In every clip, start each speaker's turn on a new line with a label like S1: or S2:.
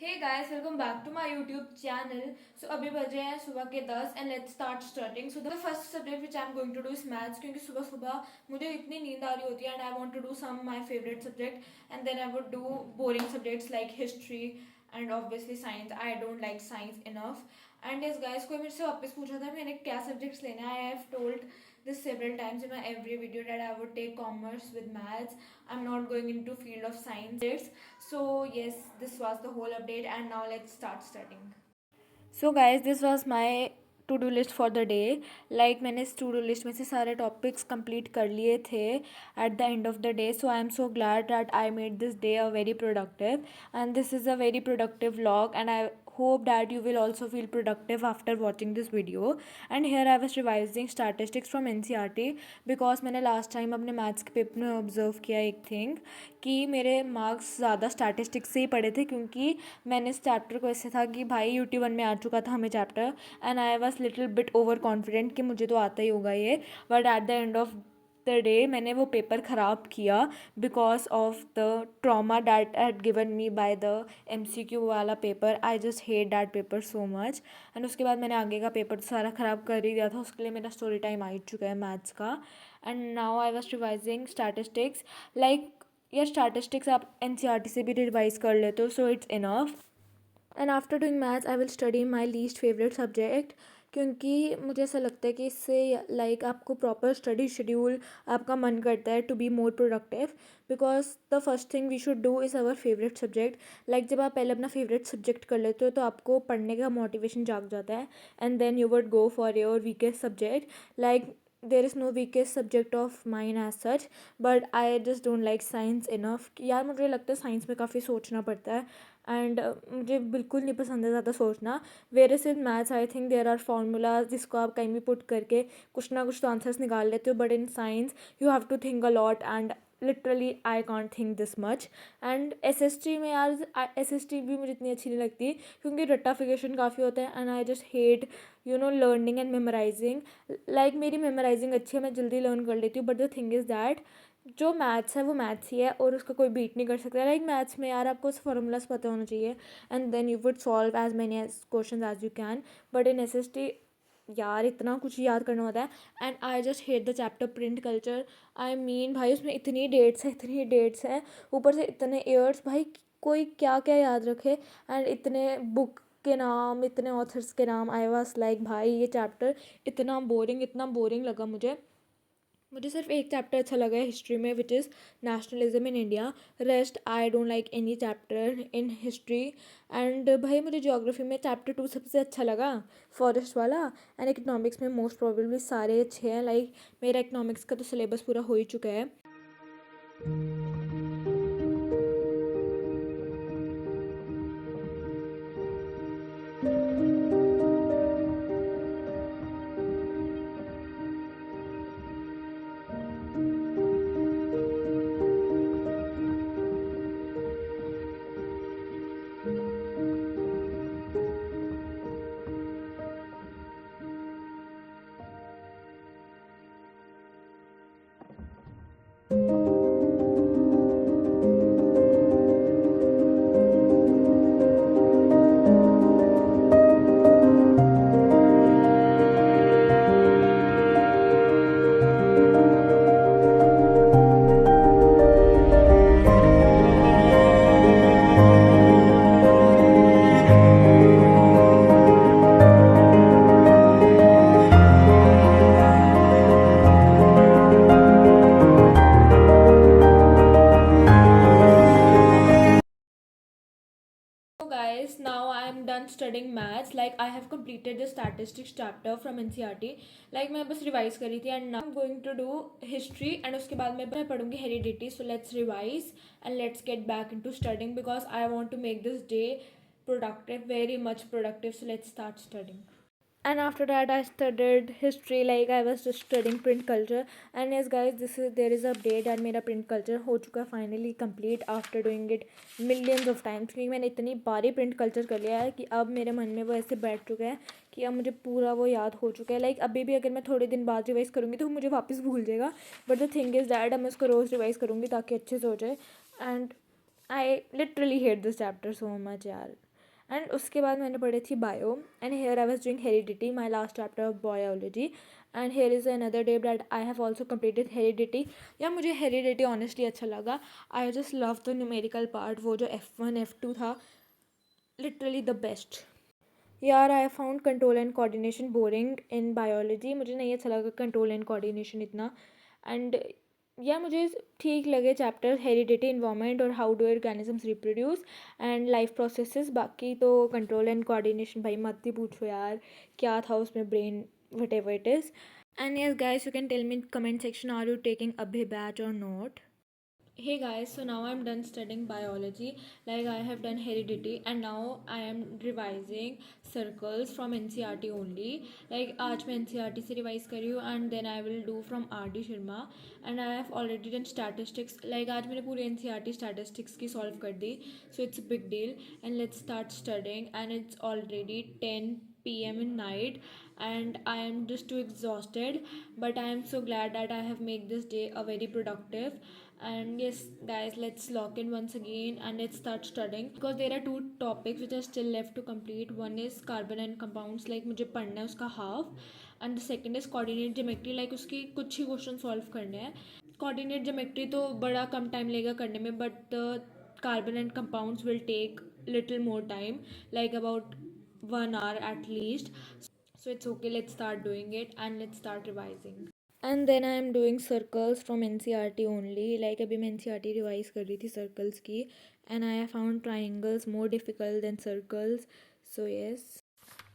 S1: Hey guys, welcome back to my YouTube channel. So अभी बजे हैं सुबह के 10 and let's start starting. So the first subject which I am going to do is maths, क्योंकि सुबह सुबह मुझे इतनी नींद आ रही होती है and I want to do some my favourite subject and then I would do boring subjects like history and obviously science. I don't like science enough. And yes guys, कोई मेरे से वापस पूछा था मैंने क्या सब्जेक्ट्स लेने हैं। I have told this several times in my every video that I would take commerce with maths. I'm not going into field of science. So yes, this was the whole update and now let's start studying. So guys this was my to do list for the day. Like मैंने इस to do list में से सारे topics complete कर लिए थे at the end of the day. So I am so glad that I made this day a very productive and this is a very productive vlog, and I hope that you will also feel productive after watching this video. And here I was revising statistics from NCERT because मैंने last time अपने maths के paper में observe किया एक thing कि मेरे marks ज़्यादा statistics से ही पड़े थे, क्योंकि मैंने इस चैप्टर को ऐसे था कि भाई यूटी वन में आ चुका था हमें chapter and I was little bit over confident कि मुझे तो आता ही होगा ये। But at the end of the day मैंने वो पेपर ख़राब किया because of the trauma that had given me by the MCQ वाला paper. I just hate that paper so much. And उसके बाद मैंने आगे का पेपर तो सारा ख़राब कर ही दिया था, उसके लिए मेरा स्टोरी टाइम आ ही चुका है मैथ्स का। And now I was revising statistics. Like यार स्टैटिस्टिक्स आप NCERT से भी रिवाइज कर लेते हो, so it's enough. And after doing maths I will study my least favourite subject, क्योंकि मुझे ऐसा लगता है कि इससे लाइक आपको प्रॉपर स्टडी शेड्यूल आपका मन करता है to be more productive. Because the first thing we should do is our favourite subject. Like जब आप पहले अपना फेवरेट सब्जेक्ट कर लेते हो तो आपको पढ़ने का मोटिवेशन जाग जाता है and then you would go for your weakest subject. Like there is no weakest subject of mine as such, but I just don't like science enough. यार मुझे लगता है साइंस में काफ़ी सोचना पड़ता है एंड मुझे बिल्कुल नहीं पसंद है ज़्यादा सोचना। Where is maths I think there are formulas जिसको आप कहीं भी पुट करके कुछ ना कुछ तो आंसर्स निकाल लेते हो, but in science you have to think a lot and literally I can't think this much. And SST में यार SST भी मुझे इतनी अच्छी नहीं लगती क्योंकि रट्टाफिकेशन काफ़ी होता है and I just hate learning and memorising. Like मेरी मेमोराइजिंग अच्छी है, मैं जल्दी लर्न कर लेती हूँ, but the thing is that जो मैथ्स है वो मैथ्स ही है और उसका कोई बीट नहीं कर सकता। लाइक मैथ्स में यार आपको फार्मूलाज पता होना चाहिए and then you would solve as many as question as you can. But in SST यार इतना कुछ याद करना होता है and I just hate the chapter print culture. I mean भाई उसमें इतनी डेट्स हैं, ऊपर से इतने ईयर्स, भाई कोई क्या क्या याद रखे एंड इतने बुक के नाम, इतने ऑथर्स के नाम। आई वाज लाइक भाई ये चैप्टर इतना बोरिंग लगा मुझे। मुझे सिर्फ एक चैप्टर अच्छा लगा है हिस्ट्री में, which is nationalism in India. Rest I don't like any chapter in history. And भाई मुझे ज्योग्राफी में चैप्टर 2 सबसे अच्छा लगा, फॉरेस्ट वाला। एंड इकनॉमिक्स में मोस्ट प्रोबेबली सारे अच्छे हैं। लाइक मेरा इकनॉमिक्स का तो सिलेबस पूरा हो ही चुका है। So guys, now I am done studying maths. Like I have completed the statistics chapter from NCERT. Like मैं बस रिवाइज करी थी and now I'm going to do history and उसके बाद मैं पढ़ूंगी heredity. So let's revise and let's get back into studying because I want to make this day productive, very much productive. So let's start studying. And after that I studied history. Like I was just studying print culture. And yes guys, there is a update that मेरा print culture हो चुका है finally complete after doing it millions of times, क्योंकि मैंने इतनी बारी print culture कर लिया है कि अब मेरे मन में वो ऐसे बैठ चुका है कि अब मुझे पूरा वो याद हो चुका है। लाइक अभी भी अगर मैं थोड़े दिन बाद रिवाइज़ करूँगी तो मुझे वापस भूल जाएगा, but the thing is that अब मैं उसको रोज़ रिवाइज़ करूँगी ताकि अच्छे से हो जाए। And I literally hate this chapter so much यार। एंड उसके बाद मैंने पढ़ी थी bio, and here I was doing heredity, my last chapter of biology. And here is another day that I have also completed heredity. या मुझे heredity honestly अच्छा लगा. I just love the numerical part. वो जो F1 F2 था, literally the best. यार I found control and coordination boring in biology. मुझे नहीं अच्छा लगा कंट्रोल एंड कोऑर्डिनेशन इतना. एंड या मुझे ठीक लगे चैप्टर हेरिडिटी, इन्वायरमेंट और how do organisms reproduce and life processes. बाकी तो कंट्रोल एंड कोऑर्डिनेशन भाई मत ही पूछो यार, क्या था उसमें brain, whatever it is. And yes guys, you can tell me in comment section, are you taking अभी बैच और not. Hey guys, so now I'm done studying biology. Like I have done heredity and now I am revising circles from NCERT only. Like आज मैं NCERT से revise कर रही हूँ and then I will do from R.D. Sharma and I have already done statistics. Like आज मैंने पूरी NCERT statistics की solve कर दी, so it's a big deal. And let's start studying and it's already 10 p.m. in night and I am just too exhausted, but I am so glad that I have made this day a very productive. And yes guys, let's lock in once again and let's start studying because there are two topics which are still left to complete. One is carbon and compounds, like मुझे पढ़ना है उसका half, and the second is coordinate geometry, like उसकी कुछ ही question solve करने हैं. Coordinate geometry तो बड़ा कम टाइम लेगा करने में, but carbon and compounds will take little more time, like about 1 hour at least. So it's okay, let's start doing it and let's start revising. And then I am doing circles from NCERT only. Like अभी मैं NCERT revise कर रही थी circles की, and I have found triangles more difficult than circles. So yes.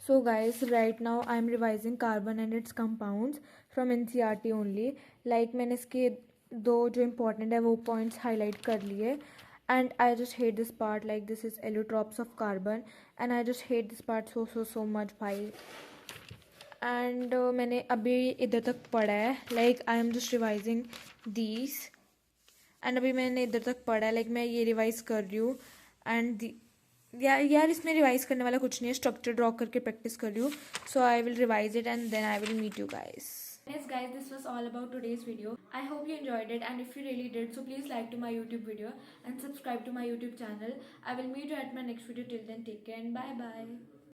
S1: So guys, right now I am revising carbon and its compounds from NCERT only. Like मैंने इसके दो जो important है वो points highlight कर लिए. And I just hate this part, like this is allotropes of carbon and I just hate this part so much भाई. And मैंने अभी इधर तक पढ़ा है, like I am just revising these. And अभी मैंने इधर तक पढ़ा है, लाइक मैं ये रिवाइज कर रही हूँ. एंड यार इसमें रिवाइज करने वाला कुछ नहीं है, स्ट्रक्चर ड्रॉ करके प्रैक्टिस कर रही हूँ. So I will revise it and then I will meet you guys. Yes guys, this was all about today's video. I hope you enjoyed it, and if you really did, so please like to my YouTube video and subscribe to my YouTube channel. I will meet you at my next video. Till then, take care and bye bye.